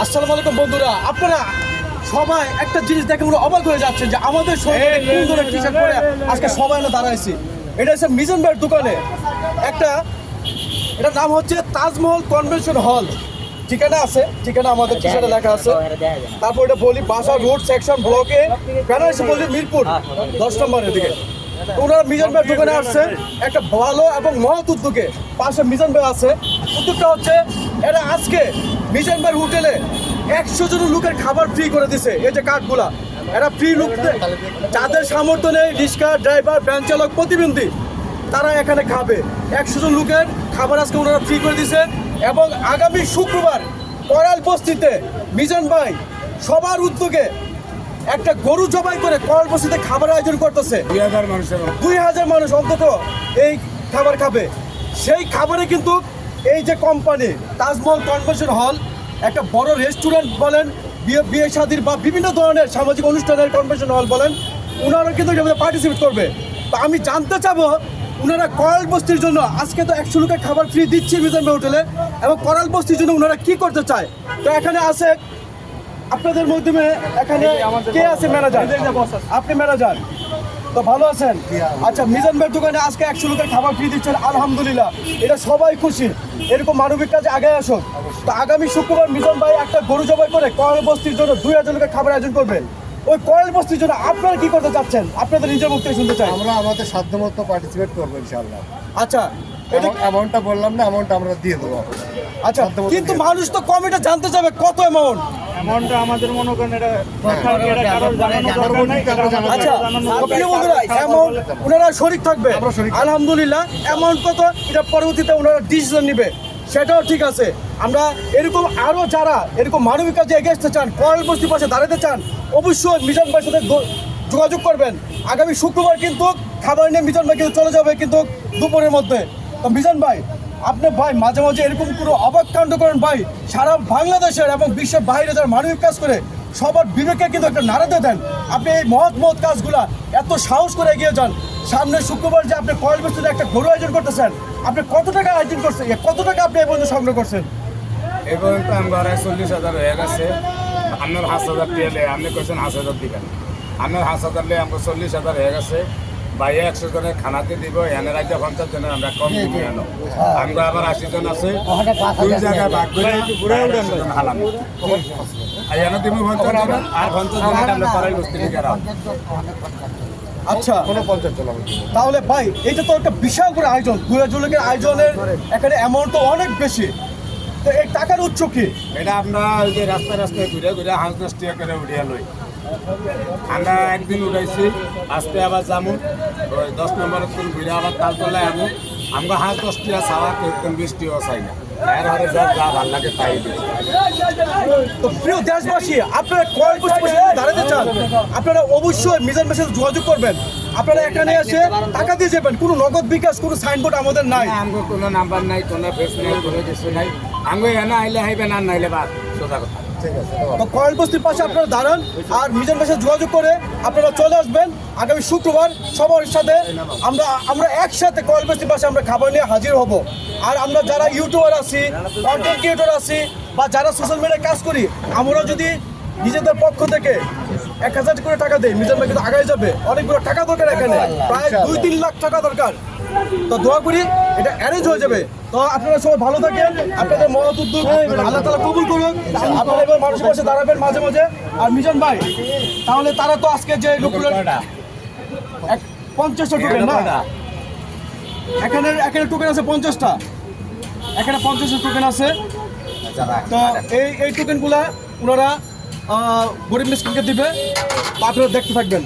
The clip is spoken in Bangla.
আসসালামু আলাইকুম বন্ধুরা, আপনারা সবাই একটা জিনিস দেখে পুরো অবাক হয়ে যাচ্ছেন যে আমাদের শরীরে কোন ধরনের টি শার্ট পরে আজকে সবাই না দাঁড়াইছি। এটা হচ্ছে মিজান ভাইয়ের দোকানে একটা, এটার নাম হচ্ছে তাজমহল কনভেনশন হল। ঠিকানা আছে, ঠিকানা আমাদের টি শার্টে লেখা আছে। তারপর এটা বলি বাসা রোড সেকশন ব্লকে ব্যানার এসে বলি মিরপুর 10 নম্বরের দিকে। ওনারা মিজান ভাইয়ের দোকানে আসছে একটা ভালো এবং মহৎ উদ্যোগে। পাশে মিজান ভাই আছে। উদ্যোগটা হচ্ছে এরা আজকে মিজান ভাইয়ের হোটেলে 100 জন লোকের খাবার ফ্রি করে দিছে। এই যে কার্ডগুলা এরা ফ্রি লোক, যাদের সামর্থ্য নেই, রিক্সা ড্রাইভার, ভ্যান চালক, প্রতিবন্ধী, তারা এখানে খাবে। 100 জন লোকের খাবার আজকে ওনারা ফ্রি করে দিছে। এবং আগামী শুক্রবার করাল বস্তিতে মিজান ভাই সবার উদ্যোগে একটা গরু জবাই করে করাল বস্তিতে খাবার আয়োজন করতেছে। 2000 মানুষ অন্তত এই খাবার খাবে। সেই খাবারে কিন্তু এই যে কোম্পানি তাজমহল কনভেনশন হল, একটা বড় রেস্টুরেন্ট বলেন, বিয়ে শাদির বা বিভিন্ন ধরনের সামাজিক অনুষ্ঠানের কনভেনশন হল বলেন, ওনারা কিন্তু এটাতে পার্টিসিপেট করবে। তো আমি জানতে চাবো ওনারা করাল বস্তির জন্য আজকে তো 100 লোকের খাবার ফ্রি দিচ্ছে মিজান ভাই হোটেলে, এবং করাল বস্তির জন্য ওনারা কি করতে চায়। তো এখানে আছে আপনাদের মাধ্যমে, এখানে কে আছে? ম্যানেজার। আপনি ম্যানেজার তো ভালো আছেন? আচ্ছা, মিজান ভাইয়ের দোকানে আজকে 100 লোকের খাবার ফ্রি দিচ্ছেন, আলহামদুলিল্লাহ, এটা সবাই খুশি। এরকম মানবিক কাজে আগে আসুন। তো আগামী শুক্রবার মিজান ভাই একটা গরু জবাই করে করাল বস্তির জন্য 2000 লোকের খাবার আয়োজন করবেন। ওই করাল বস্তির জন্য আপনারা কি করতে চাচ্ছেন? আপনাদের নিজের মুখ থেকে শুনতে চাই। আমরা আমাদের সাধ্যমতো পার্টিসিপেট করবো ইনশাআল্লাহ। আচ্ছা, অ্যামাউন্টটা বললাম না, অ্যামাউন্ট আমরা দিয়ে দেবো। আচ্ছা, কিন্তু মানুষ তো কমিটা জানতে চাবে কত অ্যামাউন্ট। অ্যামাউন্টটা আমাদের মনে করেন এটা কারোর জানানো দরকার নাই। আচ্ছা, প্রিয় বন্ধুরা, অ্যামাউন্ট ওনারা শরীক থাকবে, আলহামদুলিল্লাহ। অ্যামাউন্ট কত এটা পরবর্তীতে ওনারা ডিসিশন নেবে, সেটাও ঠিক আছে। আমরা এরকম আরও যারা এরকম মানবিক কাজে এগিয়ে আসতে চান, করাল বস্তির পাশে দাঁড়াতে চান, অবশ্যই মিজান ভাইয়ের সাথে যোগাযোগ করবেন। আগামী শুক্রবার কিন্তু খাবার নিয়ে মিজান ভাই কিন্তু চলে যাবে কিন্তু দুপুরের মধ্যে। তো মিজান ভাই, আপনি ভাই মাঝে মাঝে এরকম কোনো অবাক কাণ্ড করেন ভাই, সারা বাংলাদেশের এবং বিশ্বের বাইরে যারা মানবিক কাজ করে সবার বিবেকে কিন্তু একটা নাড়াতে দেন। আপনি এই মহৎ মহৎ কাজগুলা এত সাহস করে এগিয়ে যান। সামনে শুক্রবার যে আপনি করাল বস্তিতে একটা গরু আয়োজন করতেছেন, আপনি কত টাকা আয়োজন করছেন, কত টাকা আপনি এই পর্যন্ত সংগ্রহ করছেন? এই পর্যন্ত আমার 40,000 হয়ে গেছে। আপনার 5,000 দিলে আপনি কোয়েছেন 5,000 দিবেন। আপনার 5,000 দিলে আমার 40,000 হয়ে গেছে। বাইরে 100 জনের খানাতে দিব, এনে রাজ্যে 50 জনের আমরা কম দিব। আমরা আবার 80 জন আছে, 2 জায়গায় ভাগ করে খালাম। আর এনে দিব 50 জন, আর 50 জনের আমরা করাই বস্তি থেকে রাখ। আচ্ছা, কোনো 50 জন হবে। তাহলে ভাই এটা তো একটা বিশাল করে আয়োজন, 2000 লোকের আয়োজনের এখানে অ্যামাউন্ট তো অনেক বেশি। তো এই টাকার উৎস কি? এটা আমরা ওই যে রাস্তায় রাস্তায় ঘুরে ঘুরে 5-10 টাকা করে উঠিয়ে লই। আমরা একদিন উঠাইছি, আজকে আবার যাবো ওই 10 নম্বরের তুল ঘুরে আবার তালতলায় আনবো। আমরা 5-10 টাকা ছাড়া কেউ 20 টাকাও চাই না। এর হারে যা ভাল লাগে তাই দিই। তো প্রিয় দেশবাসী, আপনারা করাল বস্তির পাশে দাঁড়াতে চান, আপনারা অবশ্যই মিজান ভাইয়ের সাথে যোগাযোগ করবেন। আপনারা এখানে এসে টাকা দিয়ে যাবেন, কোনো নগদ বিকাশ, কোনো সাইনবোর্ড আমাদের নাই। আমগো কোনো নাম্বার নাই, কোনো ফেস নাই, কোনো কিছু নাই। আমগো এনে আইলে হাইবেন, আর নাইলে বাদ, সোজা কথা। ঠিক আছে। তো করাল বস্তির পাশে আপনারা দাঁড়ান আর মিজান ভাইয়ের সাথে যোগাযোগ করে আপনারা চলে আসবেন। আগামী শুক্রবার সবার সাথে আমরা একসাথে করাল বস্তির পাশে আমরা খাবার নিয়ে হাজির হব। আর আমরা যারা ইউটিউবার আছি, কন্টেন্ট ক্রিয়েটর আছি, বা যারা সোশ্যাল মিডিয়ায় কাজ করি, আমরা যদি নিজেদের পক্ষ থেকে 1000 করে টাকা দেয়, মিজান ভাই কিন্তু আগায় যাবে। অনেকগুলো টাকা দরকার, এখানে প্রায় 2-3 লাখ টাকা দরকার। তো দোয়া করি এটা অ্যারেঞ্জ হয়ে যাবে। তো আপনারা সবাই ভালো থাকেন, আপনাদের মহৎ উদ্যোগ আল্লাহ তাআলা কবুল করুন। আপনারা এবার মানুষের পাশে দাঁড়াবেন মাঝে মাঝে। আর মিজান ভাই, তাহলে তারা তো আজকে যে লোকগুলো 50টা টোকেন না, এখানে টোকেন আছে 50টা, এখানে 50টা টোকেন আছে। তো এই টোকেনগুলা ওনারা গরিব মিসকিনকে দিবে, আপনারা দেখতে থাকবেন।